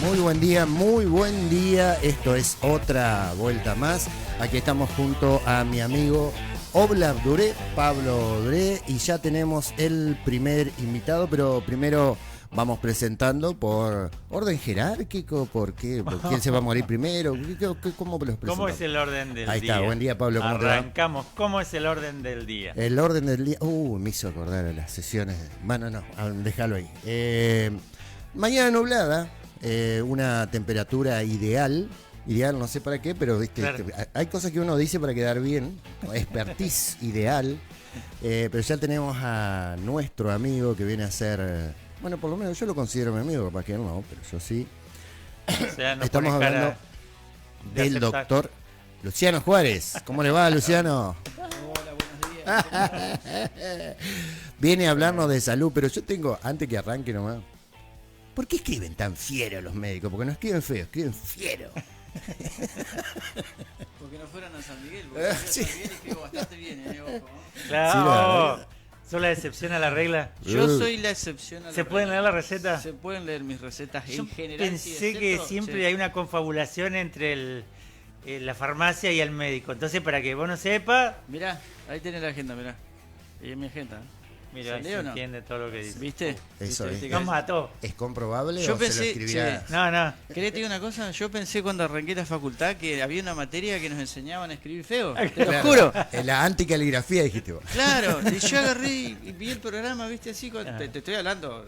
Muy buen día. Esto es otra vuelta más. Aquí estamos junto a mi amigo Oblab Duré, Pablo Duré, y ya tenemos el primer invitado, pero primero vamos presentando por orden jerárquico. ¿Por qué? ¿Por quién se va a morir primero? ¿Cómo los presentamos? ¿Cómo es el orden del día? Ahí está, buen día, Pablo. ¿Cómo Arrancamos. ¿Cómo es el orden del día? El orden del día. Me hizo acordar a las sesiones. Bueno, no, déjalo ahí. Mañana nublada, una temperatura ideal, no sé para qué, pero viste, claro, hay cosas que uno dice para quedar bien, expertise ideal, pero ya tenemos a nuestro amigo que viene a ser, bueno, por lo menos yo lo considero mi amigo, capaz que él no, pero yo sí. O sea, no estamos hablando del doctor Luciano Juárez. ¿Cómo le va, Luciano? Hola, buenos días. Viene a hablarnos de salud, pero yo tengo, antes que arranque nomás, ¿por qué escriben tan fiero los médicos? Porque no escriben feo, escriben fiero. Porque no fueron a San Miguel, porque Sí. San Miguel escribo bastante bien, ojo. Claro. Sí, ¿Sos la excepción a la regla? Yo soy la excepción a la ¿Se pueden leer la receta? Se pueden leer mis recetas Yo en general. pensé que siempre hay una confabulación entre la farmacia y el médico. Entonces, para que vos no sepas, Mirá, ahí tenés la agenda, mirá. Ahí es mi agenda. mira, ¿Se se lee o no? entiende todo lo que dice. ¿Viste? Eso ¿Viste? es. Nos mató. ¿Es comprobable Yo o se lo pensé, escribirá? sí. No. ¿Querés te digo una cosa? Yo pensé cuando arranqué la facultad que había una materia que nos enseñaban a escribir feo. Te lo Claro, juro. en la anticaligrafía dijiste vos. Claro, y yo agarré y vi el programa, viste, así, te estoy hablando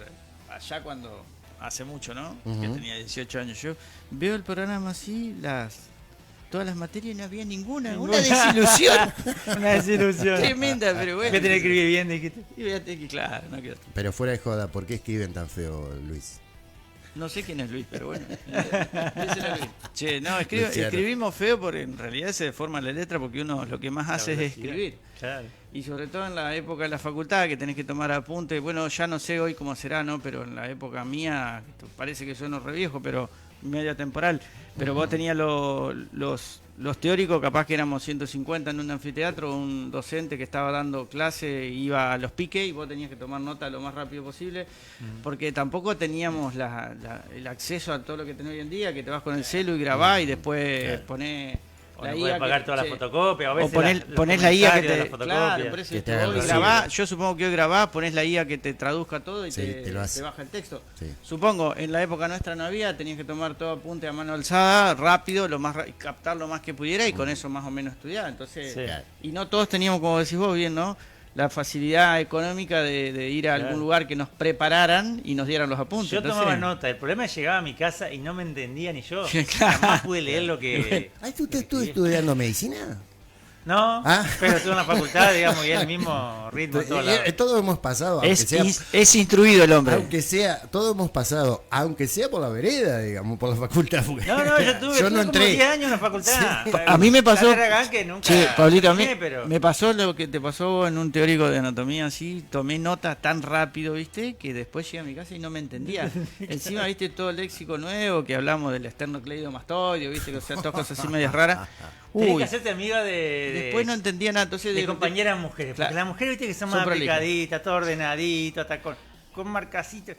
allá cuando, hace mucho, ¿no? Que tenía 18 años. Yo veo el programa así, todas las materias, no había ninguna, una desilusión Una desilusión. tremenda, pero bueno. Voy a tener que escribir bien, dijiste. Y voy a tener que, claro, no quedó. Pero fuera de joda, ¿por qué escriben tan feo, Luis? No sé quién es Luis, pero bueno. Díselo a Luis. Che, no, Luciano. escribimos feo porque en realidad se deforma la letra porque uno lo que más hace es escribir. Claro. Y sobre todo en la época de la facultad, que tenés que tomar apuntes. Bueno, ya no sé hoy cómo será, ¿no? Pero en la época mía, parece que sueno re viejo, pero media temporal. Pero vos tenías los teóricos, capaz que éramos 150 en un anfiteatro, un docente que estaba dando clase iba a los piques y vos tenías que tomar nota lo más rápido posible, porque tampoco teníamos el acceso a todo lo que tenés hoy en día, que te vas con el celu y grabás y después ponés... O no podés pagar todas las fotocopias. A O veces ponés la IA que comentarios de te... las fotocopias. Claro, por eso Que te hoy haga el grabás, recibo. yo supongo que hoy grabás, ponés la IA que te traduzca todo y Sí, te lo hace. te baja el texto. Sí. Supongo, en la época nuestra no había, tenías que tomar todo apunte a mano alzada, rápido, captar lo más que pudiera y con eso más o menos estudiar. Entonces, Sí. y no todos teníamos, como decís vos bien, ¿no? La facilidad económica de ir a algún Claro. lugar que nos prepararan y nos dieran los apuntes. Yo Entonces, tomaba nota. El problema es que llegaba a mi casa y no me entendía ni yo. Claro. Jamás pude leer lo que... Ay, ¿usted estuvo estudiando medicina? No, Ah. pero estuve en la facultad, digamos, y el mismo ritmo en todos lados. Todos hemos pasado, es instruido el hombre. aunque sea, todos hemos pasado, aunque sea por la vereda, digamos, por la facultad. porque No, yo tuve no como entré. 10 años en la facultad. A mí me pasó... Carrera acá que nunca Sí, Pablito, a mí terminé, pero... me pasó lo que te pasó en un teórico de anatomía, así, tomé nota tan rápido, ¿viste? Que después llegué a mi casa y no me entendía. Encima, ¿viste? Todo el léxico nuevo, que hablamos del esternocleidomastoideo, ¿viste? O sea, todas cosas así medias raras. Tenés Uy, que hacerte amiga después no entendía nada, entonces... de compañeras mujeres. Porque Claro. las mujeres, viste, que son Son más prolijas. aplicaditas, todo ordenadito, hasta con marcacitos.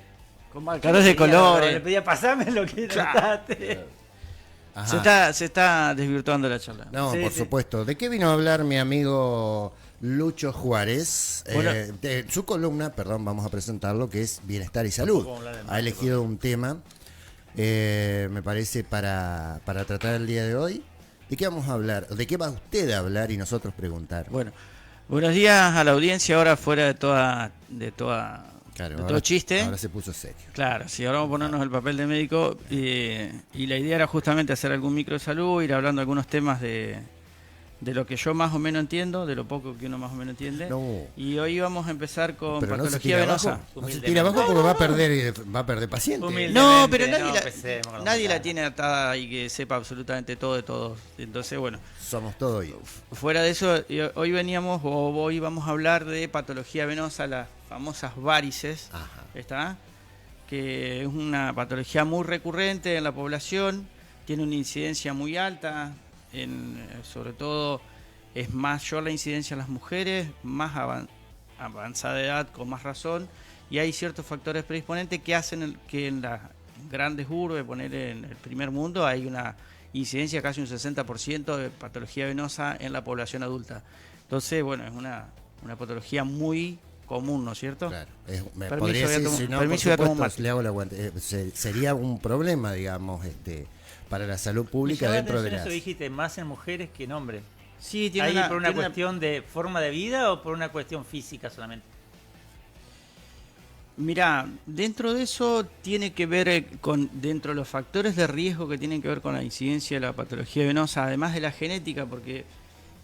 Con marcadores de colores. Le pedía, pasame lo que Claro. notaste. Ajá. Se está desvirtuando la charla. No, Sí, por sí. supuesto. ¿De qué vino a hablar mi amigo Lucho Juárez? Bueno. De su columna, perdón, vamos a presentarlo, que es Bienestar y Salud. Tampoco vamos a hablar de Ha más, elegido un tema, me parece, para tratar el día de hoy. ¿De qué vamos a hablar? ¿De qué va usted a hablar y nosotros preguntar? Bueno, buenos días a la audiencia, ahora fuera de Claro, de todo ahora- chiste. Ahora se puso serio. Claro, sí, ahora vamos a ponernos el papel de médico y la idea era justamente hacer algún micro de salud, ir hablando de algunos temas de lo que yo más o menos entiendo, de lo poco que uno más o menos entiende. No. Y hoy vamos a empezar con Pero no se patología tira venosa. abajo, no se Humildemente. tira abajo porque va a perder pacientes. Humilde. No, pero No nadie, empecemos con la nadie la montaña. tiene atada y que sepa absolutamente todo de todos. Entonces, bueno, Somos todo oídos. fuera de eso, hoy hoy vamos a hablar de patología venosa, las famosas varices. Ajá. ¿Está? Que es una patología muy recurrente en la población, tiene una incidencia muy alta, sobre todo es mayor la incidencia en las mujeres, más avanzada edad, con más razón, y hay ciertos factores predisponentes que hacen que en las grandes urbes, poner en el primer mundo, hay una incidencia casi un 60% de patología venosa en la población adulta. Entonces, bueno, es una patología muy común, ¿no es cierto? Claro. Me Permiso, podría decir, si no, por voy a tomar un supuesto, mate. le hago el aguante. Sería un problema, digamos, para la salud pública dentro de eso dijiste, más en mujeres que en hombres. Sí, tiene ¿Ahí por una tiene cuestión de forma de vida o por una cuestión física solamente? Mirá, dentro de eso tiene que ver dentro de los factores de riesgo que tienen que ver con la incidencia de la patología venosa, además de la genética, porque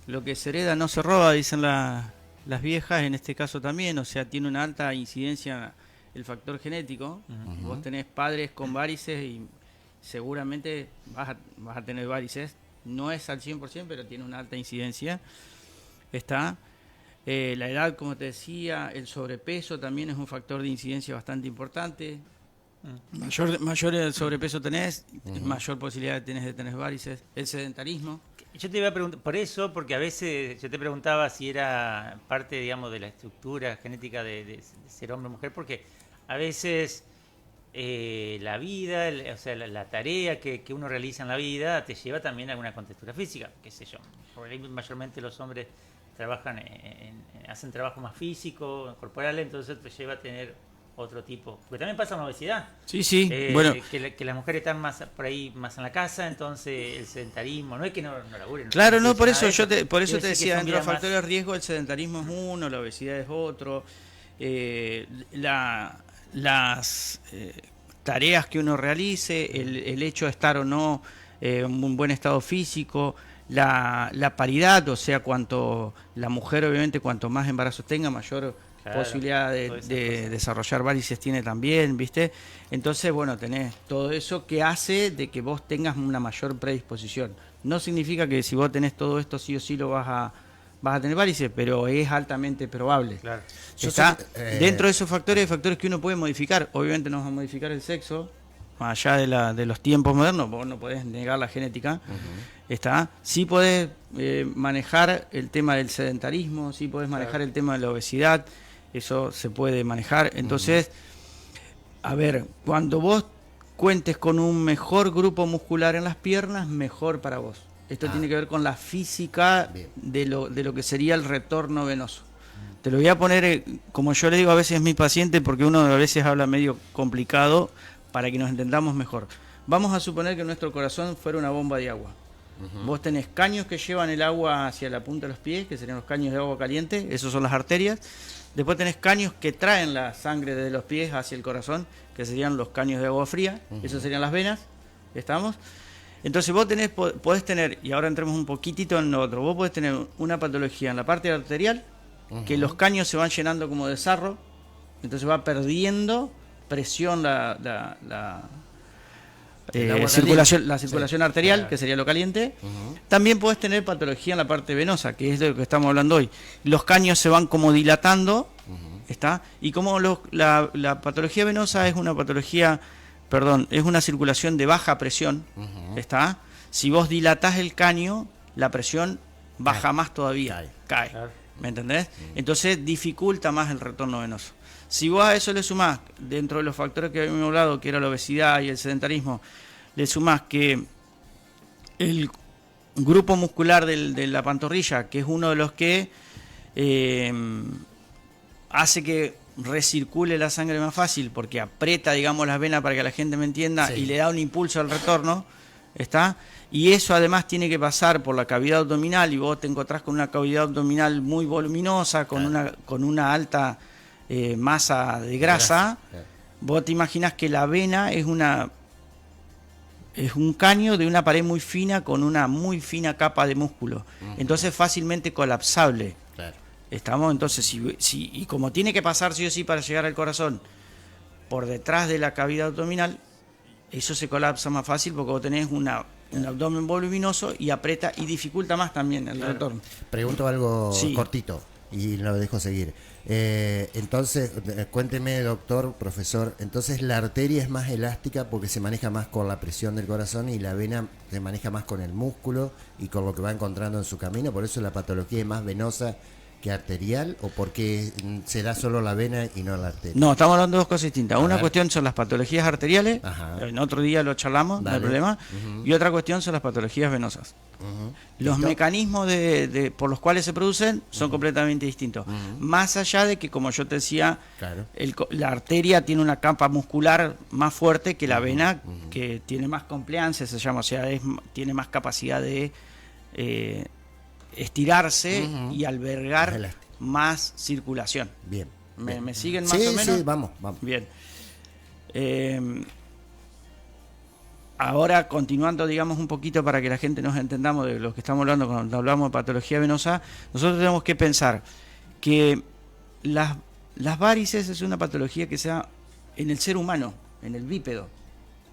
lo que se hereda no se roba, dicen las viejas, en este caso también, o sea, tiene una alta incidencia el factor genético. Uh-huh. Vos tenés padres con varices y seguramente vas a tener varices, no es al 100%, pero tiene una alta incidencia. La edad, como te decía, el sobrepeso también es un factor de incidencia bastante importante. Mayor el sobrepeso tenés, mayor posibilidad tenés de tener varices. El sedentarismo. Yo te iba a preguntar, por eso, porque a veces yo te preguntaba si era parte, digamos, de la estructura genética de ser hombre o mujer, porque a veces la vida, o sea, la tarea que uno realiza en la vida te lleva también a alguna contextura física, qué sé yo. Por ahí mayormente los hombres trabajan hacen trabajo más físico, corporal, entonces te lleva a tener otro tipo. Porque también pasa con la obesidad. Sí, bueno. Que las mujeres están más por ahí, más en la casa, entonces el sedentarismo, no es que no laburen. Claro, no, por nada eso de por eso Quiere te decir decía, que son entre los vidas factores de riesgo, el sedentarismo es uno, la obesidad es otro. Las tareas que uno realice, el hecho de estar o no en un buen estado físico, la paridad, o sea, cuanto la mujer obviamente cuanto más embarazos tenga, mayor posibilidad de desarrollar varices tiene también, ¿viste? Entonces, bueno, tenés todo eso que hace de que vos tengas una mayor predisposición. No significa que si vos tenés todo esto sí o sí lo vas a tener varices, pero es altamente probable. Claro. Dentro de esos factores, hay factores que uno puede modificar. Obviamente no vas a modificar el sexo, más allá de los tiempos modernos, vos no podés negar la genética. Sí podés manejar el tema del sedentarismo, sí podés manejar el tema de la obesidad, eso se puede manejar. Entonces, a ver, cuando vos cuentes con un mejor grupo muscular en las piernas, mejor para vos. Esto tiene que ver con la física de lo que sería el retorno venoso. Te lo voy a poner, como yo le digo a veces a mis pacientes, porque uno a veces habla medio complicado, para que nos entendamos mejor. Vamos a suponer que nuestro corazón fuera una bomba de agua. Vos tenés caños que llevan el agua hacia la punta de los pies, que serían los caños de agua caliente, esos son las arterias. Después tenés caños que traen la sangre desde los pies hacia el corazón, que serían los caños de agua fría, esos serían las venas. ¿Estamos? Entonces vos podés tener, y ahora entremos un poquitito en lo otro, vos podés tener una patología en la parte arterial, que los caños se van llenando como de sarro, entonces va perdiendo presión la circulación arterial, que sería lo caliente. También podés tener patología en la parte venosa, que es de lo que estamos hablando hoy. Los caños se van como dilatando, y como la patología venosa es una es una circulación de baja presión, si vos dilatás el caño, la presión baja más todavía, cae. ¿Me entendés? Entonces dificulta más el retorno venoso. Si vos a eso le sumás, dentro de los factores que habíamos hablado, que era la obesidad y el sedentarismo, le sumás que el grupo muscular de la pantorrilla, que es uno de los que hace que recircule la sangre más fácil, porque aprieta, digamos, las venas para que la gente me entienda, y le da un impulso al retorno, y eso además tiene que pasar por la cavidad abdominal, y vos te encontrás con una cavidad abdominal muy voluminosa, con una alta masa de grasa. Vos te imaginás que la vena es un caño de una pared muy fina con una muy fina capa de músculo, entonces fácilmente colapsable. ¿Estamos? Entonces, y como tiene que pasar sí o sí para llegar al corazón por detrás de la cavidad abdominal, eso se colapsa más fácil porque vos tenés un abdomen voluminoso y aprieta y dificulta más también el retorno. Pregunto algo cortito y lo dejo seguir. Entonces, cuénteme, doctor, profesor, entonces la arteria es más elástica porque se maneja más con la presión del corazón y la vena se maneja más con el músculo y con lo que va encontrando en su camino, por eso la patología es más venosa que arterial o porque se da solo la vena y no la arteria? No, estamos hablando de dos cosas distintas. A Una ver. cuestión son las patologías arteriales, Ajá. en otro día lo charlamos, no hay Dale. problema. Ujú. Y otra cuestión son las patologías venosas. Ujú. Los ¿Listo? mecanismos por los cuales se producen son completamente distintos. Ujú. Más allá de que, como yo te decía, Claro. la arteria tiene una capa muscular más fuerte que la vena, que tiene más compliance, se llama, o sea, tiene más capacidad de estirarse Ujú. y albergar Más elástico. más circulación. Bien. ¿Me, bien. me siguen más Sí, o menos? sí, vamos. Bien. Ahora, continuando, digamos, un poquito para que la gente nos entendamos de lo que estamos hablando cuando hablamos de patología venosa, nosotros tenemos que pensar que las varices es una patología que se da en el ser humano, en el bípedo.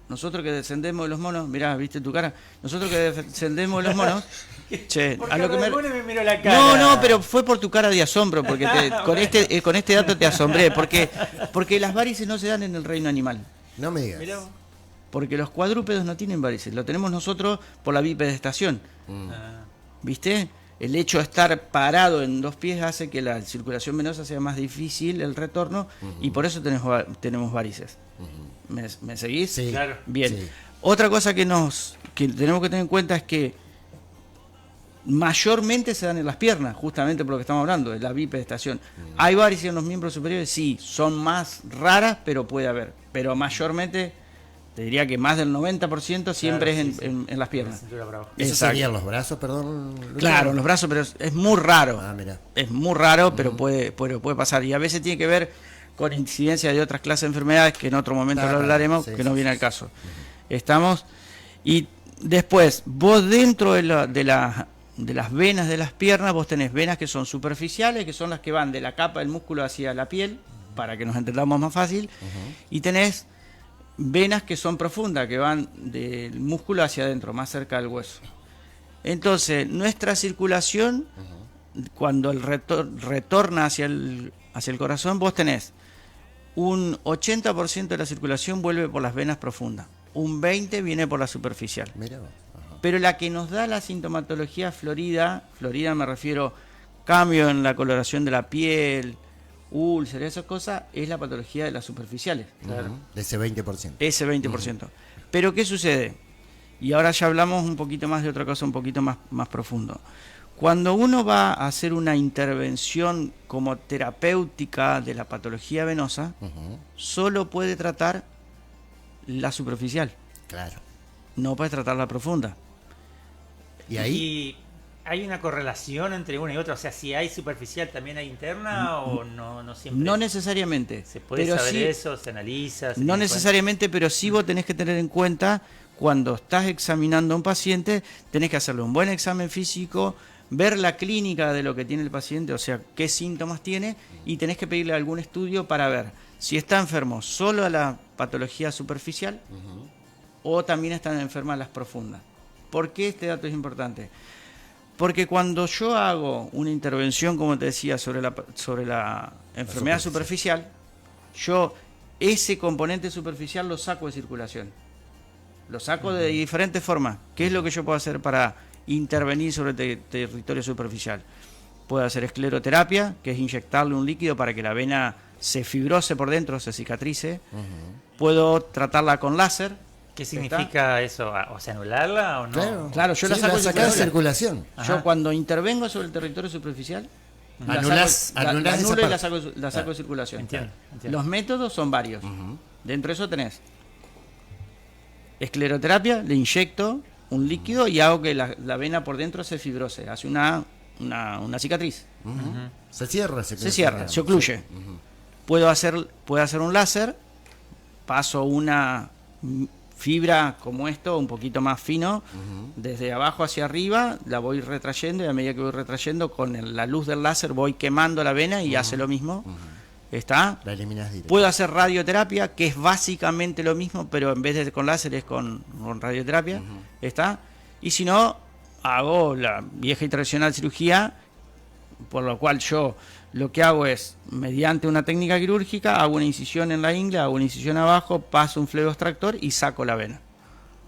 Nosotros que descendemos de los monos, mirá, viste tu cara, nosotros que descendemos de los monos, che, ¿Por a qué lo que me... me miró la cara? No, pero fue por tu cara de asombro, porque con este dato te asombré, porque las varices no se dan en el reino animal. No me digas. Mirá vos. Porque los cuadrúpedos no tienen varices, lo tenemos nosotros por la bipedestación, Mm. Ah, ¿viste? El hecho de estar parado en dos pies hace que la circulación venosa sea más difícil, el retorno, y por eso tenemos varices. ¿Me seguís? Sí. Claro. Bien. Sí. Otra cosa que tenemos que tener en cuenta es que mayormente se dan en las piernas, justamente por lo que estamos hablando, de la bipedestación. ¿Hay varices en los miembros superiores? Sí, son más raras, pero puede haber. Pero mayormente, te diría que más del 90% siempre claro, es sí, en las la piernas. cintura para abajo. ¿Eso Exacto. serían los brazos, perdón? Lucho? Claro, en los brazos, pero es muy raro. Ah, mira. Es muy raro, pero puede pasar. Y a veces tiene que ver con incidencia de otras clases de enfermedades que en otro momento Claro, lo hablaremos, sí, que sí, no viene sí, al caso. Estamos. Y después, vos dentro de las venas de las piernas, vos tenés venas que son superficiales, que son las que van de la capa del músculo hacia la piel, para que nos entendamos más fácil, y tenés venas que son profundas, que van del músculo hacia adentro, más cerca del hueso. Entonces, nuestra circulación, cuando el retorna hacia el corazón, vos tenés un 80% de la circulación vuelve por las venas profundas, un 20% viene por la superficial. Mira vos. Ajá. Pero la que nos da la sintomatología florida me refiero cambio en la coloración de la piel, úlceras, esas cosas, es la patología de las superficiales. Claro. De ese 20%. Ese 20%. Pero ¿qué sucede? Y ahora ya hablamos un poquito más de otra cosa, un poquito más profundo. Cuando uno va a hacer una intervención como terapéutica de la patología venosa, Ujú. solo puede tratar la superficial, Claro. no puede tratar la profunda. Y ahí, ¿Y hay una correlación entre una y otra? O sea, si hay superficial, ¿también hay interna o no siempre? No necesariamente. ¿Se puede pero saber sí, eso? ¿Se analiza? ¿Se no tiene en necesariamente, pero sí vos tenés que tener en cuenta, cuando estás examinando a un paciente, tenés que hacerle un buen examen físico, ver la clínica de lo que tiene el paciente, o sea, qué síntomas tiene, y tenés que pedirle algún estudio para ver si está enfermo solo a la patología superficial o también están enfermas las profundas. ¿Por qué este dato es importante? Porque cuando yo hago una intervención, como te decía, sobre la enfermedad superficial, yo ese componente superficial lo saco de circulación. Lo saco de diferentes formas. ¿Qué es lo que yo puedo hacer para intervenir sobre el territorio superficial? Puedo hacer escleroterapia, que es inyectarle un líquido para que la vena se fibrose por dentro, se cicatrice. Puedo tratarla con láser. ¿Qué significa eso? O sea, ¿anularla o no? claro. Claro, yo la Sí, saco de sacás de circulación. circulación. Yo Ajá. cuando intervengo sobre el territorio superficial, Anulás la esa anulo y la parte. saco de circulación. Entiendo, entiendo. Los métodos son varios. Dentro de eso tenés escleroterapia, le inyecto un líquido y hago que la vena por dentro se fibrose, hace una cicatriz. Se cierra. Se cierra, se ocluye. Puedo hacer un láser, paso una fibra como esto, un poquito más fino, desde abajo hacia arriba, la voy retrayendo y a medida que voy retrayendo, con la luz del láser voy quemando la vena y hace lo mismo. ¿Está? La eliminas directo. Puedo hacer radioterapia, que es básicamente lo mismo, pero en vez de con láser es con radioterapia. ¿Está? Y si no, hago la vieja y tradicional cirugía, por lo cual yo lo que hago es, mediante una técnica quirúrgica, hago una incisión en la ingle, hago una incisión abajo, paso un flebo extractor y saco la vena.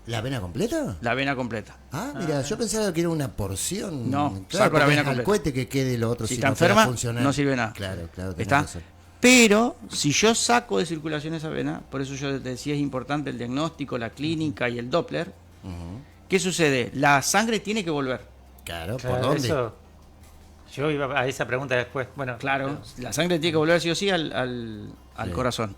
¿La vena completa? La vena completa. Ah, mira, yo pensaba que era una porción. No, claro, saco la porque vena es al completa. cohete que quede lo otro. Si si está no fuera enferma, funcional. no sirve nada. Claro, tenés ¿Está? razón. Pero si yo saco de circulación esa vena, por eso yo te decía es importante el diagnóstico, la clínica y el Doppler. Ujú. ¿Qué sucede? La sangre tiene que volver. Claro, ¿por Claro, dónde? eso- yo iba a esa pregunta después. Bueno, Claro, la sangre tiene que volver sí o sí al Sí. corazón.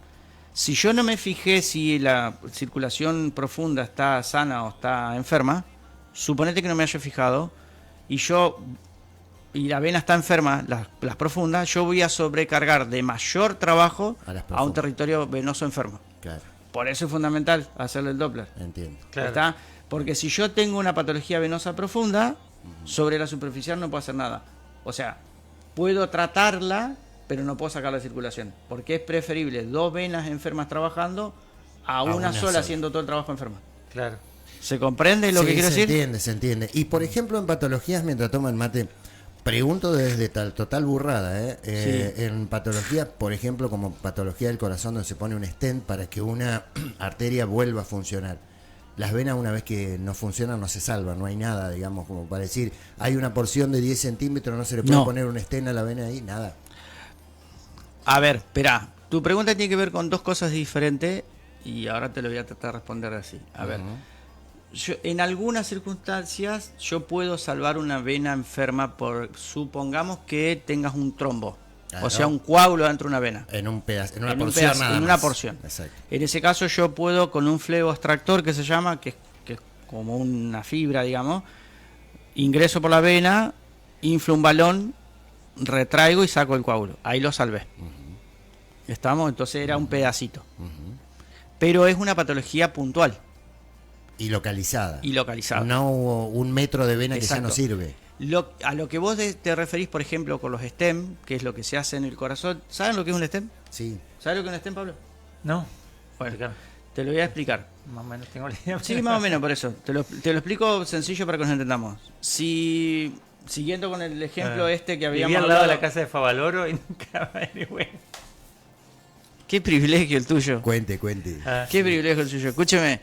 Si yo no me fijé si la circulación profunda está sana o está enferma, suponete que no me haya fijado y la vena está enferma, las profundas, yo voy a sobrecargar de mayor trabajo A las a un profundas. territorio venoso enfermo. Claro, Por eso es fundamental hacerle el Doppler. entiendo. claro. ¿Está? Porque si yo tengo una patología venosa profunda, sobre la superficial no puedo hacer nada. O sea, puedo tratarla, pero no puedo sacar la circulación. Porque es preferible 2 venas enfermas trabajando a una una sola sola. haciendo todo el trabajo enferma. Claro. ¿Se comprende lo Sí, que quiero se decir? entiende, se entiende. Y por ejemplo, en patologías, mientras toman mate, pregunto desde total burrada, en patologías, por ejemplo, como patología del corazón, donde se pone un stent para que una arteria vuelva a funcionar. Las venas, una vez que no funcionan, no se salvan, no hay nada, digamos, como para decir, hay una porción de 10 centímetros, no se le puede No. poner un stent a la vena ahí, nada. A ver, espera. Tu pregunta tiene que ver con 2 cosas diferentes y ahora te lo voy a tratar de responder así. A ver. En algunas circunstancias yo puedo salvar una vena enferma supongamos que tengas un trombo, Claro. o sea, un coágulo dentro de una vena. En un pedazo, en una En un porción pedazo, nada en más. una porción. Exacto. En ese caso yo puedo con un fleboextractor que se llama, que es como una fibra, digamos, ingreso por la vena, inflo un balón, retraigo y saco el coágulo. Ahí lo salvé. ¿Estamos? Entonces era un pedacito. Ujú. Pero es una patología puntual Y localizada. y localizada. No un metro de vena que ya no Exacto. sirve. A lo que vos te referís, por ejemplo, con los STEM, que es lo que se hace en el corazón. ¿Saben lo que es un STEM? Sí. ¿Sabes lo que es un STEM, Pablo? No. Bueno, Explícame. te lo voy a explicar. Más o menos tengo la idea. Sí, más o menos por eso. Te lo explico sencillo para que nos entendamos. Si, siguiendo con el ejemplo que Viví habíamos al lado de hablado- la casa de Favaloro y nunca averigüé. Qué privilegio el tuyo. Cuente. Ah, Qué privilegio el suyo. Escúcheme.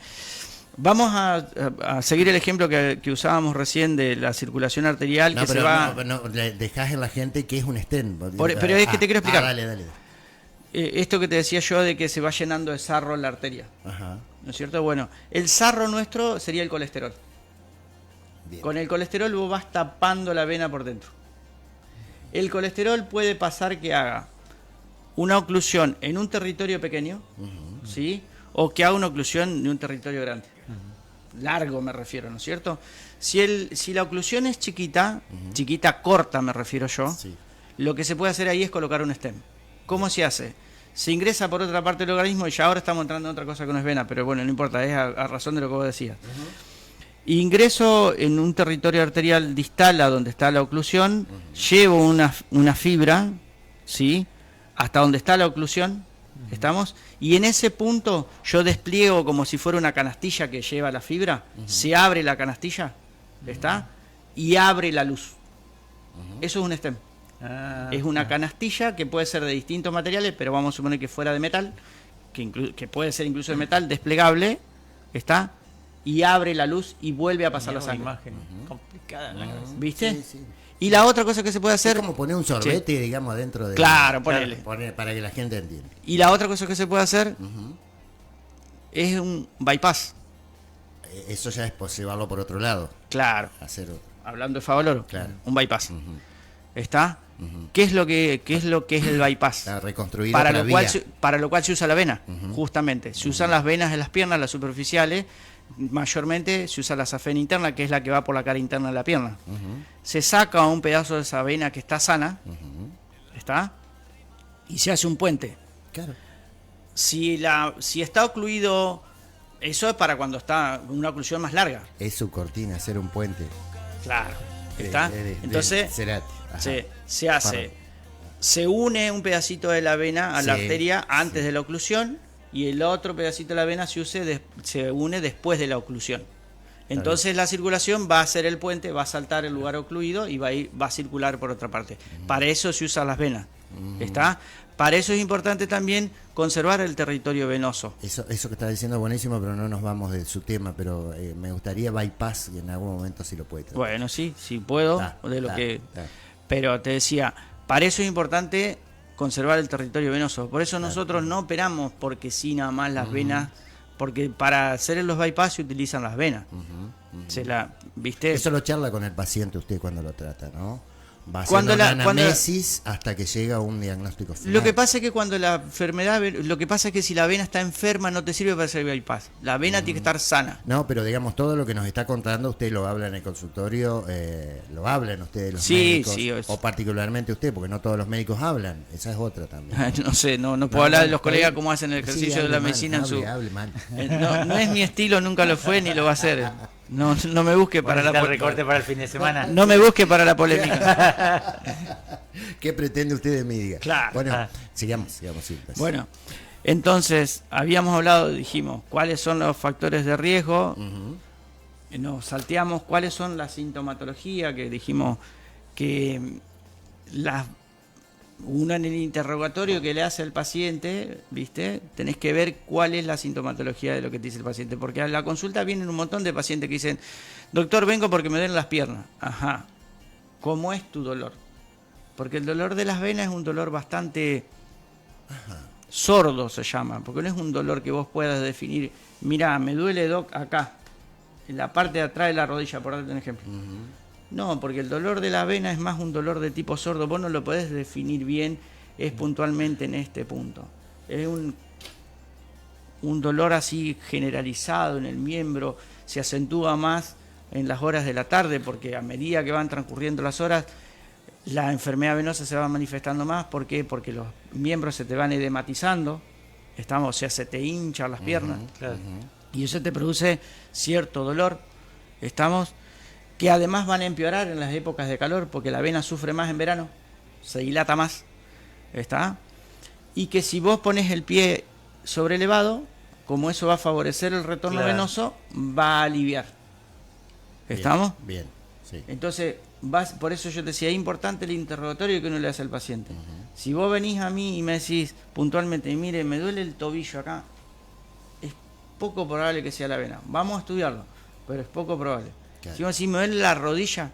Vamos a seguir el ejemplo que usábamos recién de la circulación arterial No, que se pero va... no, dejás en la gente que es un stent. Pero es que te quiero explicar. Dale. Esto que te decía yo de que se va llenando de sarro en la arteria. Ajá. ¿No es cierto? Bueno, el sarro nuestro sería el colesterol. Bien. Con el colesterol vos vas tapando la vena por dentro. El colesterol puede pasar que haga una oclusión en un territorio pequeño, ¿sí? O que haga una oclusión en un territorio grande. Largo me refiero, ¿no es cierto? Si la oclusión es chiquita, chiquita corta me refiero yo, Sí. lo que se puede hacer ahí es colocar un stem. ¿Cómo se hace? Se ingresa por otra parte del organismo y ya ahora estamos entrando en otra cosa que no es vena, pero bueno, no importa, es a razón de lo que vos decías. Ingreso en un territorio arterial distal a donde está la oclusión, llevo una fibra, ¿sí? Hasta donde está la oclusión, ¿estamos? Y en ese punto yo despliego como si fuera una canastilla que lleva la fibra, se abre la canastilla, ¿está? Y abre la luz. Eso es un stem. Ah, Es una canastilla que puede ser de distintos materiales, pero vamos a suponer que fuera de metal, que puede ser incluso de metal, desplegable, ¿está? Y abre la luz y vuelve a pasar la tenía una sangre. imagen complicada en la cabeza. ¿Viste? Sí, sí. Y la otra cosa que se puede Es hacer... como poner un sorbete, digamos, adentro de... Claro, ponele. Para que la gente entienda. Y la otra cosa que se puede hacer es un bypass. Eso ya es llevarlo por otro lado. Claro. Hacer otro. Hablando de Favaloro. Claro. Un bypass. ¿Está? ¿Qué es lo que es el bypass? Para reconstruir Para otra lo, cual vía. para lo cual se usa la vena, justamente. Se usan las venas de las piernas, las superficiales. Mayormente se usa la safena interna, que es la que va por la cara interna de la pierna. Se saca un pedazo de esa vena que está sana, ¿está? Y se hace un puente. Claro. Si está ocluido, eso es para cuando está una oclusión más larga. Es su cortina, hacer un puente. Claro. ¿Está? Entonces Cerati. Ajá. se hace, se une un pedacito de la vena a la Sí, arteria antes de la oclusión y el otro pedacito de la vena se une después de la oclusión. Entonces la circulación va a ser el puente, va a saltar el lugar ocluido y va a circular por otra parte. Para eso se usan las venas. ¿Está? Para eso es importante también conservar el territorio venoso. Eso que está diciendo es buenísimo, pero no nos vamos de su tema, pero me gustaría bypass y en algún momento si lo puede tratar. Bueno, sí puedo, pero te decía, para eso es importante conservar el territorio venoso. Por eso nosotros no operamos porque sí nada más las venas, porque para hacer los bypass se utilizan las venas. ¿Viste? Eso lo charla con el paciente usted cuando lo trata, ¿no? Va Cuando haciendo una anamnesis hasta que llega a un diagnóstico final. Lo que pasa es que cuando la enfermedad, lo que pasa es que si la vena está enferma no te sirve para hacer bypass. La vena tiene que estar sana. No, pero digamos, todo lo que nos está contando, usted lo habla en el consultorio, lo hablan ustedes los médicos, o particularmente usted, porque no todos los médicos hablan, esa es otra también. No sé, no puedo hablar de los colegas cómo hacen el ejercicio de la medicina hable mal. No es mi estilo, nunca lo fue ni lo va a ser. No me busque para el recorte para el fin de semana. No me busque para la polémica. ¿Qué pretende usted de mí? Diga. Claro. Bueno, sigamos. Sí, pues. Bueno, entonces, habíamos hablado, dijimos, cuáles son los factores de riesgo. Nos salteamos cuáles son la sintomatología, que dijimos que uno en el interrogatorio que le hace al paciente, ¿viste? Tenés que ver cuál es la sintomatología de lo que te dice el paciente, porque a la consulta vienen un montón de pacientes que dicen, doctor, vengo porque me duelen las piernas. Ajá, ¿cómo es tu dolor? Porque el dolor de las venas es un dolor bastante sordo, se llama, porque no es un dolor que vos puedas definir, mirá, me duele, doc, acá, en la parte de atrás de la rodilla, por darte un ejemplo. No, porque el dolor de la vena es más un dolor de tipo sordo. Vos no lo podés definir bien, es puntualmente en este punto. Es un dolor así generalizado en el miembro, se acentúa más en las horas de la tarde, porque a medida que van transcurriendo las horas, la enfermedad venosa se va manifestando más. ¿Por qué? Porque los miembros se te van edematizando, o sea, se te hinchan las piernas, y eso te produce cierto dolor. Que además van a empeorar en las épocas de calor, porque la vena sufre más en verano, se dilata más, y que si vos pones el pie sobrelevado, como eso va a favorecer el retorno venoso, va a aliviar. ¿Estamos? Bien, sí. Entonces, por eso yo te decía, es importante el interrogatorio que uno le hace al paciente. Si vos venís a mí y me decís puntualmente, mire, me duele el tobillo acá, es poco probable que sea la vena. Vamos a estudiarlo, pero es poco probable. Claro. Si vos decís, me duele la rodilla,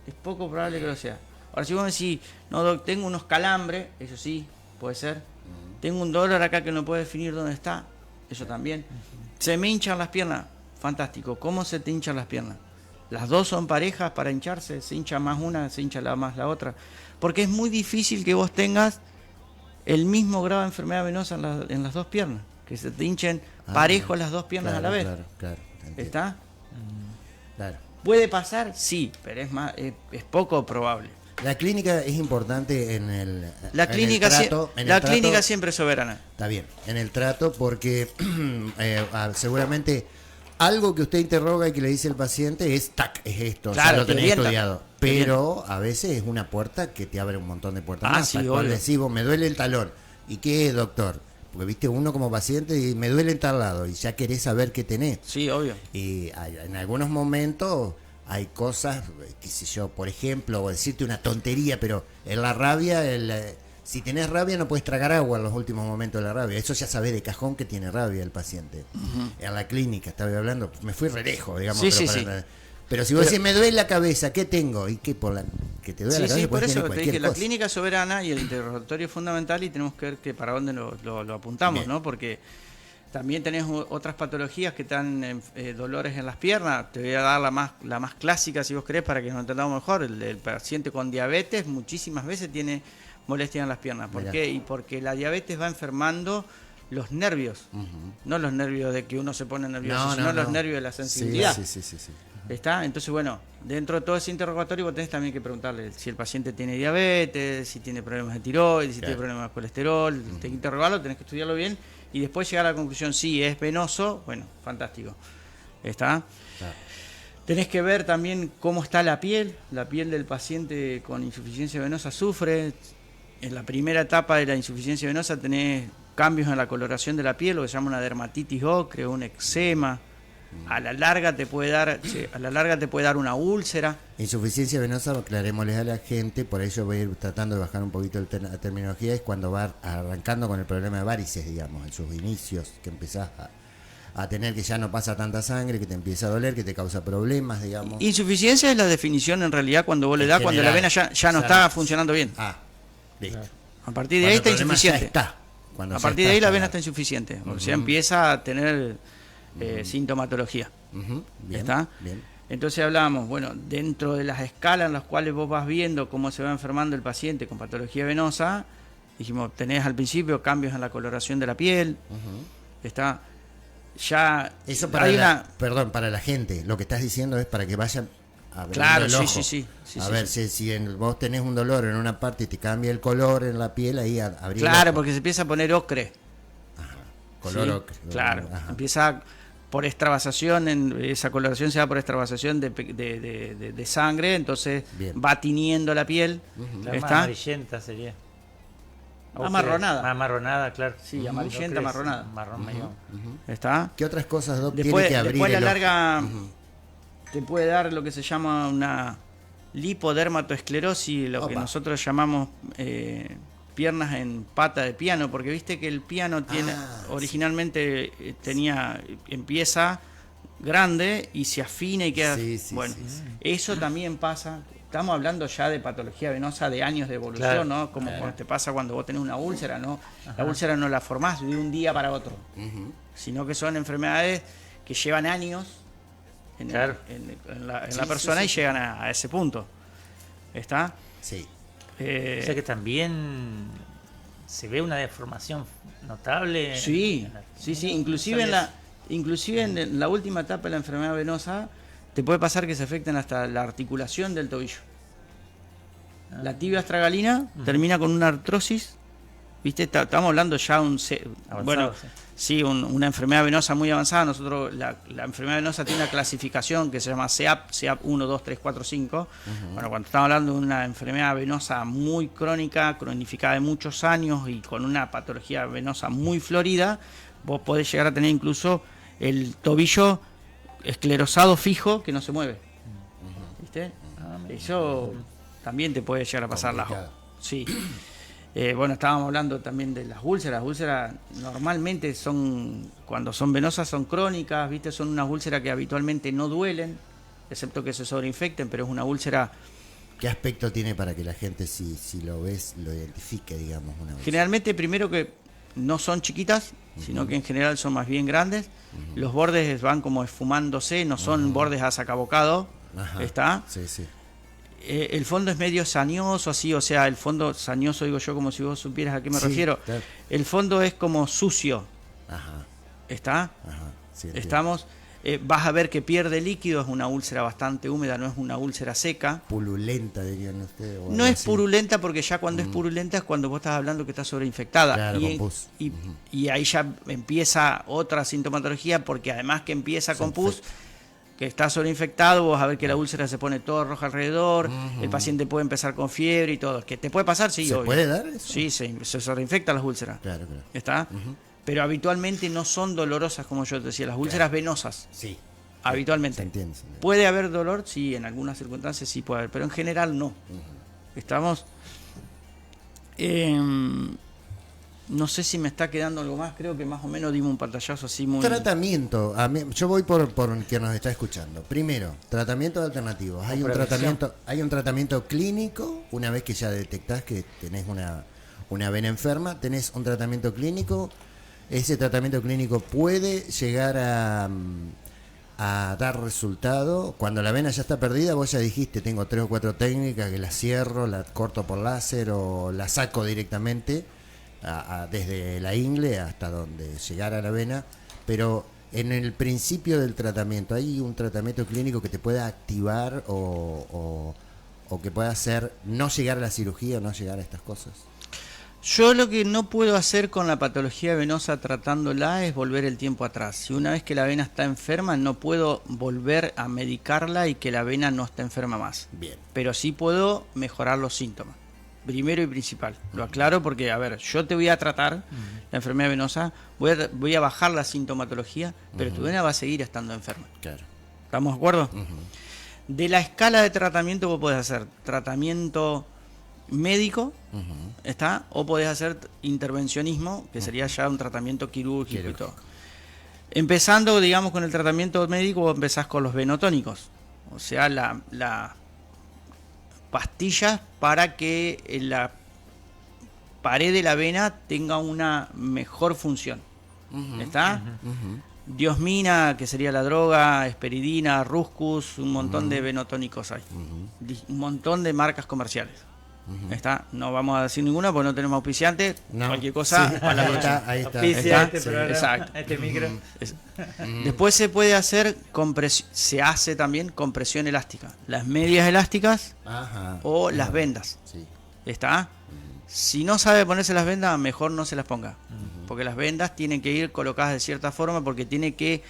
es poco probable que lo sea. Ahora, si vos me decís, no, doc, tengo unos calambres, eso sí, puede ser. Tengo un dolor acá que no puedo definir dónde está, eso también. Se me hinchan las piernas, fantástico. ¿Cómo se te hinchan las piernas? Las dos son parejas para hincharse, se hincha más una, se hincha más la otra. Porque es muy difícil que vos tengas el mismo grado de enfermedad venosa en las dos piernas, que se te hinchen parejo las dos piernas a la vez. Claro. ¿Está? Claro. ¿Puede pasar? Sí, pero es poco probable. La clínica es importante en el trato. La clínica siempre es soberana. Está bien, en el trato, porque seguramente algo que usted interroga y que le dice el paciente es esto, claro, ya lo tenés estudiado. Pero a veces es una puerta que te abre un montón de puertas más. Sí, cual decís, vos, me duele el talón. ¿Y qué es, doctor? Porque viste uno como paciente y me duele en tal lado y ya querés saber qué tenés. Sí, obvio. Y en algunos momentos hay cosas, qué sé yo, por ejemplo, o decirte una tontería, pero en la rabia, si tenés rabia no puedes tragar agua en los últimos momentos de la rabia. Eso ya sabés de cajón que tiene rabia el paciente. En la clínica, estaba hablando, me fui re lejos, digamos. Sí. Pero si vos decís, me duele la cabeza, ¿qué tengo? ¿Y qué que te duele la cabeza? Sí, por eso te dije, cosa. La clínica es soberana y el interrogatorio es fundamental y tenemos que ver que para dónde lo apuntamos, bien, ¿no? Porque también tenés otras patologías que te dan dolores en las piernas. Te voy a dar la más clásica, si vos querés, para que nos entendamos mejor. El paciente con diabetes muchísimas veces tiene molestia en las piernas. ¿Por qué? Y porque la diabetes va enfermando los nervios, no los nervios de que uno se pone nervioso, sino los nervios de la sensibilidad. Sí. ¿Está? Entonces, bueno, dentro de todo ese interrogatorio vos tenés también que preguntarle si el paciente tiene diabetes, si tiene problemas de tiroides, si tiene problemas de colesterol. Tenés que interrogarlo, tenés que estudiarlo bien y después llegar a la conclusión, si es venoso, bueno, fantástico. ¿Está? Tenés que ver también cómo está la piel del paciente con insuficiencia venosa sufre. En la primera etapa de la insuficiencia venosa tenés cambios en la coloración de la piel, lo que se llama una dermatitis ocre, un eczema. A la larga te puede dar una úlcera. Insuficiencia venosa, aclarémosles a la gente, por ello voy a ir tratando de bajar un poquito la terminología, es cuando va arrancando con el problema de varices, digamos, en sus inicios, que empezás a tener que ya no pasa tanta sangre, que te empieza a doler, que te causa problemas, digamos. Insuficiencia es la definición en realidad cuando vos le das, cuando la vena ya no está funcionando bien. Listo. A partir de ahí está insuficiente. A partir de ahí la vena está insuficiente, o sea, empieza a tener sintomatología. Bien, ¿Está? Bien. Entonces hablábamos, bueno, dentro de las escalas en las cuales vos vas viendo cómo se va enfermando el paciente con patología venosa, dijimos, tenés al principio cambios en la coloración de la piel, está ya eso para para la gente, lo que estás diciendo es para que vayan a ver el ojo. Sí, a ver si vos tenés un dolor en una parte y te cambia el color en la piel, ahí abrí el claro, ojo. porque se empieza a poner ocre. Color ocre. Claro, empieza por extravasación, esa coloración se da por extravasación de sangre, entonces va tiñendo la piel. La más amarillenta sería. Amarronada. Amarronada, claro. Sí, amarillenta, amarronada. Marrón medio. ¿Está? ¿Qué otras cosas, Doc, después, tiene que abrir después a la el larga ojo? te puede dar lo que se llama una lipodermatoesclerosis, lo que nosotros llamamos piernas en pata de piano, porque viste que el piano tiene originalmente empieza grande y se afina y queda eso también pasa. Estamos hablando ya de patología venosa de años de evolución, claro, ¿no? Como te pasa cuando vos tenés una úlcera, ¿no? La úlcera no la formás de un día para otro, sino que son enfermedades que llevan años en la persona y llegan a ese punto. ¿Está? Sí. O sea que también se ve una deformación notable. Sí. Inclusive en la última etapa de la enfermedad venosa te puede pasar que se afecten hasta la articulación del tobillo. La tibia astragalina termina con una artrosis. ¿Viste? Estamos hablando ya una enfermedad venosa muy avanzada. Nosotros la enfermedad venosa tiene una clasificación que se llama CEAP 1, 2, 3, 4, 5. Bueno, cuando estamos hablando de una enfermedad venosa muy crónica, cronificada de muchos años y con una patología venosa muy florida, vos podés llegar a tener incluso el tobillo esclerosado fijo que no se mueve. ¿Viste? Eso también te puede llegar a pasar Sí. Estábamos hablando también de las úlceras. Las úlceras normalmente cuando son venosas, son crónicas, ¿viste? Son unas úlceras que habitualmente no duelen, excepto que se sobreinfecten, pero es una úlcera. ¿Qué aspecto tiene para que la gente, si lo ves, lo identifique, digamos? Generalmente, primero que no son chiquitas, sino que en general son más bien grandes. Los bordes van como esfumándose, no son bordes a sacabocado. ¿Está? Sí. El fondo es medio sañoso, así, o sea, el fondo sañoso, digo yo, como si vos supieras a qué me refiero. Claro. El fondo es como sucio. ¿Está? Sí, estamos. Vas a ver que pierde líquido, es una úlcera bastante húmeda, no es una úlcera seca. Purulenta, dirían ustedes. No es purulenta, porque ya cuando es purulenta es cuando vos estás hablando que está sobreinfectada. Claro, y ahí ya empieza otra sintomatología, porque además que empieza con pus, que está sobreinfectado, vos vas a ver que la úlcera se pone todo roja alrededor, el paciente puede empezar con fiebre y todo. ¿Que te puede pasar? Sí, ¿Se puede dar eso? Sí, se sobreinfectan las úlceras. Claro. ¿Está? Pero habitualmente no son dolorosas, como yo te decía, las úlceras venosas. Sí. Habitualmente. Se entiende. ¿Puede haber dolor? Sí, en algunas circunstancias sí puede haber, pero en general no. Estamos... no sé si me está quedando algo más, creo que más o menos dimos un pantallazo así muy... Tratamiento. Yo voy por quien nos está escuchando. Primero, tratamientos alternativos. Hay un tratamiento clínico, una vez que ya detectás que tenés una vena enferma, tenés un tratamiento clínico. Ese tratamiento clínico puede llegar a dar resultado. Cuando la vena ya está perdida, vos ya dijiste, tengo 3 o 4 técnicas que la cierro, la corto por láser o la saco directamente desde la ingle hasta donde llegara la vena. Pero en el principio del tratamiento, ¿hay un tratamiento clínico que te pueda activar o que pueda hacer no llegar a la cirugía o no llegar a estas cosas? Yo lo que no puedo hacer con la patología venosa tratándola es volver el tiempo atrás. Si una vez que la vena está enferma, no puedo volver a medicarla y que la vena no esté enferma más. Bien. Pero sí puedo mejorar los síntomas. primero y principal. Lo aclaro porque, a ver, yo te voy a tratar la enfermedad venosa, voy a bajar la sintomatología, pero tu vena va a seguir estando enferma. Claro. ¿Estamos de acuerdo? De la escala de tratamiento vos podés hacer tratamiento médico, ¿está? O podés hacer intervencionismo, que sería ya un tratamiento quirúrgico y todo. Empezando, digamos, con el tratamiento médico, vos empezás con los venotónicos, o sea, la pastillas para que la pared de la vena tenga una mejor función. ¿Está? Diosmina, que sería la droga, esperidina, Ruscus, un montón de venotónicos hay. Un montón de marcas comerciales. ¿Está? No vamos a decir ninguna porque no tenemos auspiciantes. No. Cualquier cosa, Sí, a la ahí está. Auspicia ¿Está? este programa, Exacto. este micro. Después se puede hacer se hace también compresión elástica. Las medias elásticas Ajá. o las vendas. Sí. ¿Está? Si no sabe ponerse las vendas, mejor no se las ponga. Porque las vendas tienen que ir colocadas de cierta forma porque tiene que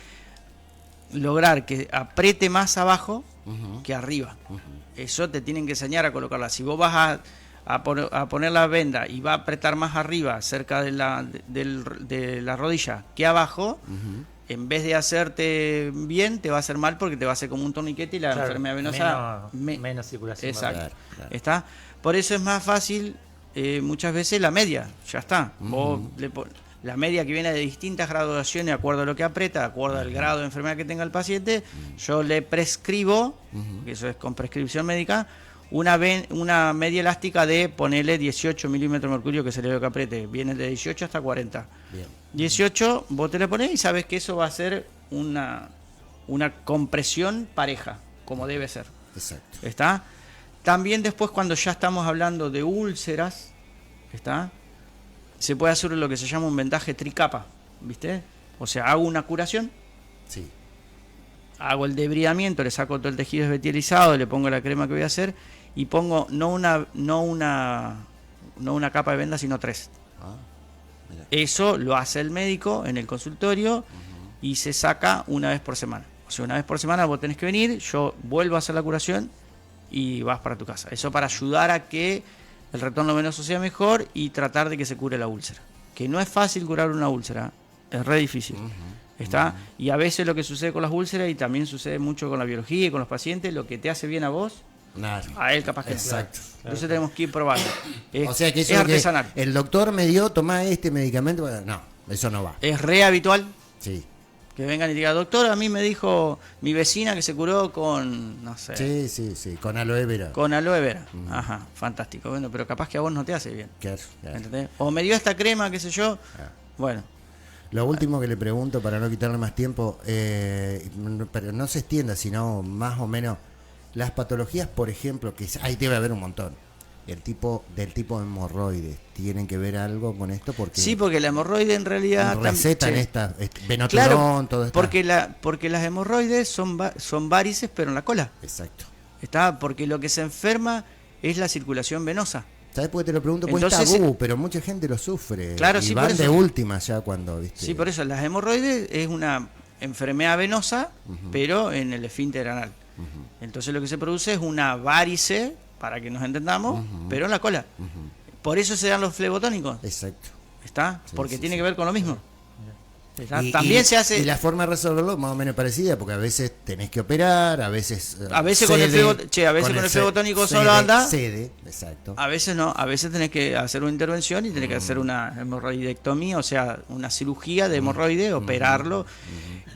lograr que apriete más abajo que arriba. Eso te tienen que enseñar a colocarla. Si vos vas a poner la venda y va a apretar más arriba, cerca de la rodilla, que abajo, en vez de hacerte bien, te va a hacer mal porque te va a hacer como un torniquete y la enfermedad venosa... Menos circulación. Exacto. Claro. ¿Está? Por eso es más fácil muchas veces la media. Ya está. Vos la media que viene de distintas graduaciones, de acuerdo a lo que aprieta, de acuerdo al grado de enfermedad que tenga el paciente, yo le prescribo, que eso es con prescripción médica, una media elástica de ponerle 18 milímetros de mercurio, que sería lo que apriete. Viene de 18 hasta 40. Bien. 18, vos te le ponés y sabes que eso va a ser una compresión pareja, como debe ser. Exacto. ¿Está? También después, cuando ya estamos hablando de úlceras, ¿está? Se puede hacer lo que se llama un vendaje tricapa, ¿viste? O sea, hago una curación, Sí. hago el debridamiento, le saco todo el tejido esbetializado, le pongo la crema que voy a hacer y pongo no una capa de venda, sino 3. Ah, mira. Eso lo hace el médico en el consultorio y se saca una vez por semana. O sea, una vez por semana vos tenés que venir, yo vuelvo a hacer la curación y vas para tu casa. Eso para ayudar a que el retorno venoso sea mejor y tratar de que se cure la úlcera. Que no es fácil curar una úlcera, es re difícil. ¿Está? Y a veces lo que sucede con las úlceras, y también sucede mucho con la biología y con los pacientes, lo que te hace bien a vos, Nada. a él capaz que no. Exacto. Entonces tenemos que ir probando. O sea que es eso artesanal. que el doctor me dio, tomá este medicamento. Bueno, no, eso no va. Es re habitual Sí. que vengan y digan, doctor, a mí me dijo mi vecina que se curó con, no sé, Sí, con aloe vera. con aloe vera. Ajá, fantástico. Bueno, pero capaz que a vos no te hace bien. Claro, claro. ¿Entendés? O me dio esta crema, qué sé yo. Bueno, Lo último que le pregunto, para no quitarle más tiempo, pero no se extienda, sino más o menos las patologías, por ejemplo, que ahí debe haber un montón. Del tipo hemorroides, ¿tienen que ver algo con esto? Porque sí, porque la hemorroide en realidad... recetan sí. esta, Venotolón, Claro, todo esto. porque las hemorroides son varices, pero en la cola. Exacto. ¿Está? Porque lo que se enferma es la circulación venosa. ¿Sabes por qué te lo pregunto? Pues Entonces, es tabú, pero mucha gente lo sufre. Claro, y sí, van por eso. de última ya cuando, ¿viste? Sí, por eso las hemorroides es una enfermedad venosa, pero en el esfínter anal. Entonces lo que se produce es una varice, para que nos entendamos, pero en la cola. Por eso se dan los flebotónicos, Exacto. ¿está? Sí, Porque sí, tiene sí. que ver con lo mismo. ¿Está? Y- También y- se hace... Y la forma de resolverlo más o menos parecida, porque a veces tenés que operar, a veces... A veces con el flebotónico solo anda. Cede, exacto. A veces no, a veces tenés que hacer una intervención y tenés que hacer una hemorroidectomía, o sea, una cirugía de hemorroide, operarlo,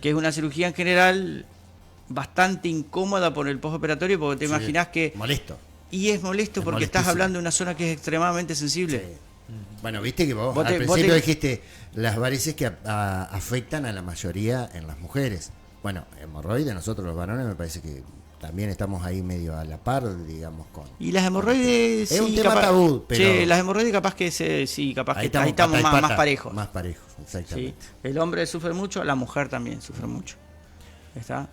que es una cirugía en general bastante incómoda por el postoperatorio, porque te Sí, imaginás que... Molesto. Y es molesto Es porque estás molestísimo. hablando de una zona que es extremadamente sensible. Sí. Bueno, viste que vos Vos al te- vos principio te- dijiste las varices que afectan a la mayoría en las mujeres. Bueno, hemorroides, nosotros los varones me parece que también estamos ahí medio a la par, digamos, con... Y las hemorroides... Es un sí, tema capaz- tabú, pero... Sí, las hemorroides capaz que sí, capaz que ahí estamos pata y más pata, parejos. Más parejos, Sí. exactamente. El hombre sufre mucho, la mujer también sufre mucho. ¿Está?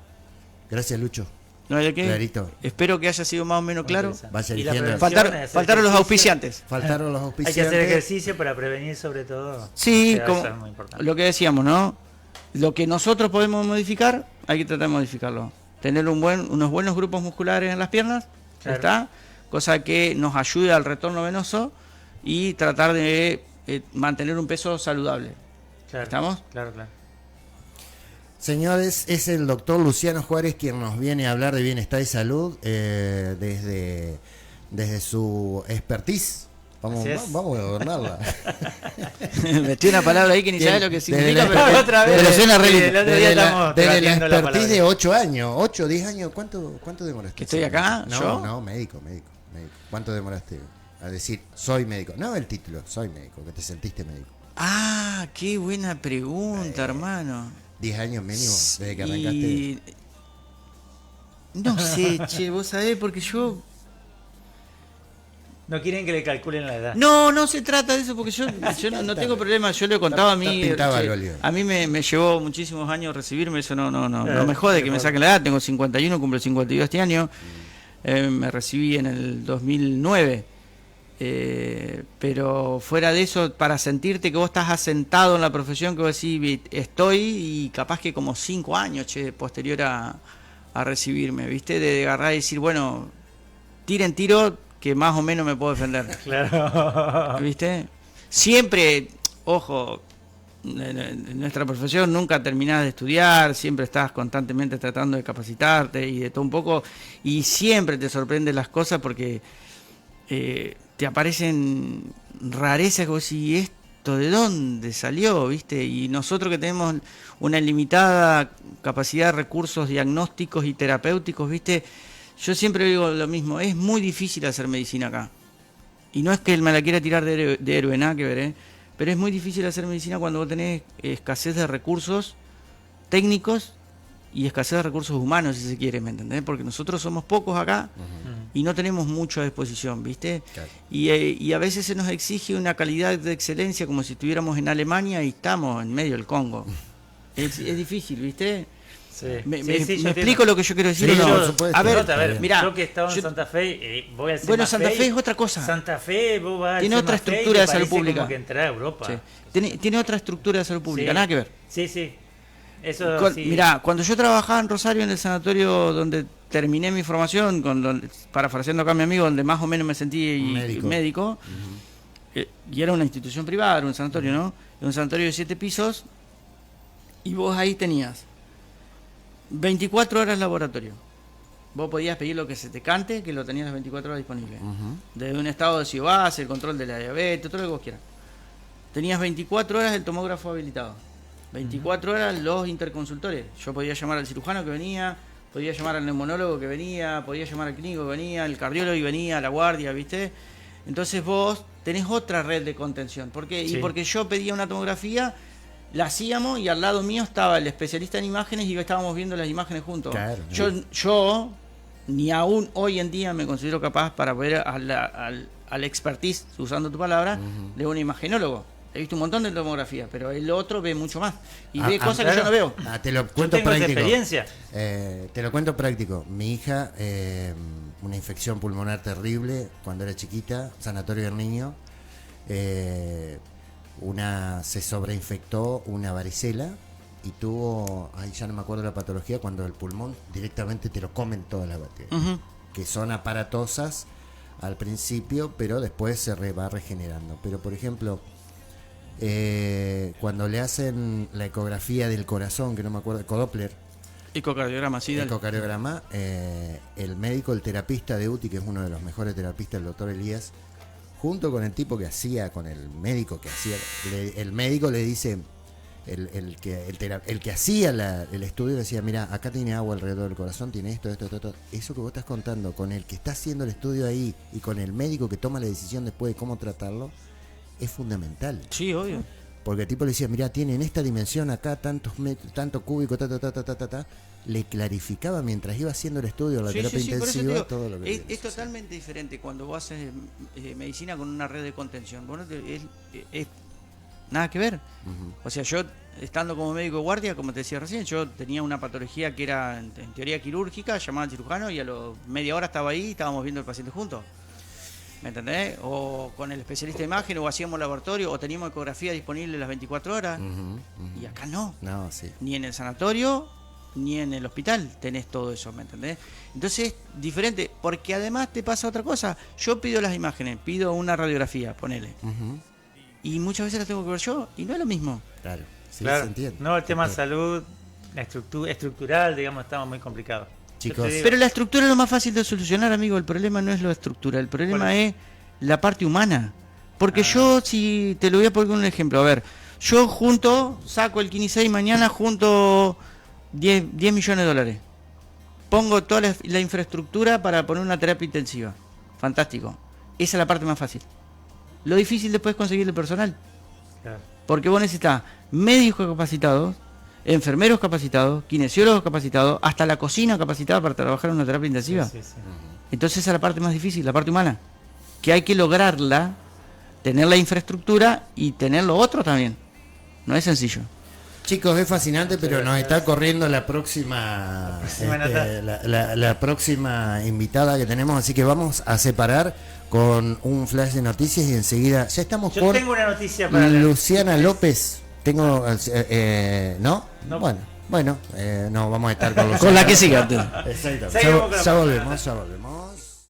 Gracias, Lucho. ¿No hay de qué? Clarito. Espero que haya sido más o menos claro. Interesante. Vaya Y la diciendo. prevención es hacer Faltaron los ejercicio. auspiciantes. Faltaron los Hay auspiciantes. que hacer ejercicio para prevenir sobre todo. Sí, O sea, como eso es muy importante. lo que decíamos, ¿no? Lo que nosotros podemos modificar, hay que tratar de modificarlo. Tener unos buenos grupos musculares en las piernas, Claro. ¿está? cosa que nos ayude al retorno venoso y tratar de mantener un peso saludable. Claro, ¿Estamos? Claro, claro. Señores, es el doctor Luciano Juárez quien nos viene a hablar de bienestar y salud desde su expertise. Vamos a adornarla. Metí una palabra ahí que ni sabes lo que significa, pero otra vez. pero suena re lindo. El otro día estamos desde la debatiendo la expertise de palabra. 8 años, 8, 10 años, ¿cuánto demoraste? ¿Que estoy acá? No, ¿Yo? no, médico. ¿Cuánto demoraste a decir soy médico? No el título, soy médico, que te sentiste médico. Ah, qué buena pregunta, hermano. 10 años mínimo, desde que arrancaste. Y... No sé, che, vos sabés, porque yo... No quieren que le calculen la edad. No se trata de eso, porque yo no tengo problema. Yo le contaba a mí. Pintaba el che, óleo. a mí me llevó muchísimos años recibirme, eso no me jode que me saquen la edad. Tengo 51, cumplo 52 este año. Me recibí en el 2009. Pero fuera de eso, para sentirte que vos estás asentado en la profesión, que vos decís, estoy, y capaz que como 5 años, che, posterior a recibirme, ¿viste? De agarrar y decir, bueno, tiren tiro, que más o menos me puedo defender. Claro. ¿Viste? Siempre, ojo, en nuestra profesión nunca terminás de estudiar, siempre estás constantemente tratando de capacitarte y de todo un poco, y siempre te sorprenden las cosas porque te aparecen rarezas que vos decís, ¿esto de dónde salió? ¿Viste? Y nosotros que tenemos una limitada capacidad de recursos diagnósticos y terapéuticos, ¿viste? Yo siempre digo lo mismo, es muy difícil hacer medicina acá. Y no es que él me la quiera tirar de héroe, nada que ver, pero es muy difícil hacer medicina cuando vos tenés escasez de recursos técnicos y escasez de recursos humanos, si se quiere, ¿me entendés? Porque nosotros somos pocos acá y no tenemos mucho a disposición, ¿viste? Claro. Y a veces se nos exige una calidad de excelencia como si estuviéramos en Alemania y estamos en medio del Congo. Es difícil, ¿viste? Sí. ¿Me Sí, yo explico entiendo. lo que yo quiero decir? Sí, o no? por supuesto. A ver, Nota, mirá, yo que he estado en yo- Santa Fe, voy al Bueno, Santa Santa Fe es otra cosa. Santa Fe, vos vas al Tiene otra Santa Fe y estructura te de salud parece pública. como que entrar a Europa. Sí. Tiene otra estructura de salud pública, Sí. nada que ver. Sí. Eso sí. Mirá, cuando yo trabajaba en Rosario, en el sanatorio donde terminé mi formación, parafraseando acá a mi amigo, donde más o menos me sentí médico, y era una institución privada, era un sanatorio, ¿no? Era un sanatorio de 7 pisos, y vos ahí tenías 24 horas laboratorio. Vos podías pedir lo que se te cante, que lo tenías las 24 horas disponible. Desde un estado de ciudad, el control de la diabetes, todo lo que vos quieras. Tenías 24 horas el tomógrafo habilitado. 24 horas los interconsultores. Yo podía llamar al cirujano que venía, podía llamar al neumonólogo que venía, podía llamar al clínico que venía, el cardiólogo que venía, la guardia, ¿viste? Entonces vos tenés otra red de contención. ¿Por qué? Sí. Y porque yo pedía una tomografía, la hacíamos y al lado mío estaba el especialista en imágenes y estábamos viendo las imágenes juntos. Claro. Yo ni aún hoy en día me considero capaz para ver al expertise, usando tu palabra, de un imagenólogo. He visto un montón de tomografías, pero el otro ve mucho más. Y ve cosas claro. que yo no veo. Te lo Yo cuento tengo esa práctico. experiencia. Te lo cuento práctico. Mi hija, una infección pulmonar terrible cuando era chiquita, sanatorio del niño. Se sobreinfectó una varicela y tuvo, ya no me acuerdo la patología, cuando el pulmón directamente te lo comen todas las bacterias, que son aparatosas al principio, pero después se va regenerando. Pero por ejemplo, cuando le hacen la ecografía del corazón, que no me acuerdo, ecodoppler, Ecocardiograma, sí, dale. ecocardiograma, el médico, el terapista de UTI, que es uno de los mejores terapistas, el doctor Elías, junto con el tipo que hacía, con el médico que hacía, el médico le dice, el que hacía el estudio le decía, mira, acá tiene agua alrededor del corazón, tiene esto. Eso que vos estás contando con el que está haciendo el estudio ahí y con el médico que toma la decisión después de cómo tratarlo, es fundamental. Sí, obvio. Porque el tipo le decía, mira, tiene en esta dimensión acá tanto cúbico, le clarificaba mientras iba haciendo el estudio, la terapia por eso te intensiva, digo, todo lo que... es totalmente diferente cuando vos haces medicina con una red de contención. Vos es nada que ver. O sea, yo estando como médico de guardia, como te decía recién, yo tenía una patología que era en teoría quirúrgica, llamaba al cirujano y a los media hora estaba ahí y estábamos viendo el paciente juntos. ¿Me entendés? O con el especialista de imagen, o hacíamos laboratorio, o teníamos ecografía disponible las 24 horas. Y acá no. No, sí. Ni en el sanatorio, ni en el hospital tenés todo eso, ¿me entendés? Entonces es diferente, porque además te pasa otra cosa. Yo pido las imágenes, pido una radiografía, ponele. Ujú. Y muchas veces las tengo que ver yo, y no es lo mismo. Claro, sí, Claro. se entiende. No, el tema Ok. salud, la estructural, digamos, estamos muy complicados. Chicos. Yo te digo, Pero la estructura es lo más fácil de solucionar, amigo. El problema no es la estructura, el problema ¿Cuál es la parte humana. Porque Ah. yo, si te lo voy a poner un ejemplo, a ver, yo saco el 15 mañana, junto 10 millones de dólares. Pongo toda la infraestructura para poner una terapia intensiva. Fantástico. Esa es la parte más fácil. Lo difícil después es conseguir el personal. claro. Porque vos necesitas médicos capacitados, enfermeros capacitados, kinesiólogos capacitados, hasta la cocina capacitada para trabajar en una terapia intensiva. Sí, sí, sí. Entonces esa es la parte más difícil, la parte humana. Que hay que lograrla, tener la infraestructura y tener lo otro también. No es sencillo. Chicos, es fascinante, pero nos está corriendo la próxima, la próxima invitada que tenemos, así que vamos a separar con un flash de noticias y enseguida ya estamos Yo con tengo una noticia para leer. Luciana López. Tengo, ¿no? No. Bueno, no, vamos a estar con Luciana. Con la que siga. Exacto. Seguimos con la Ya volvemos, ya volvemos.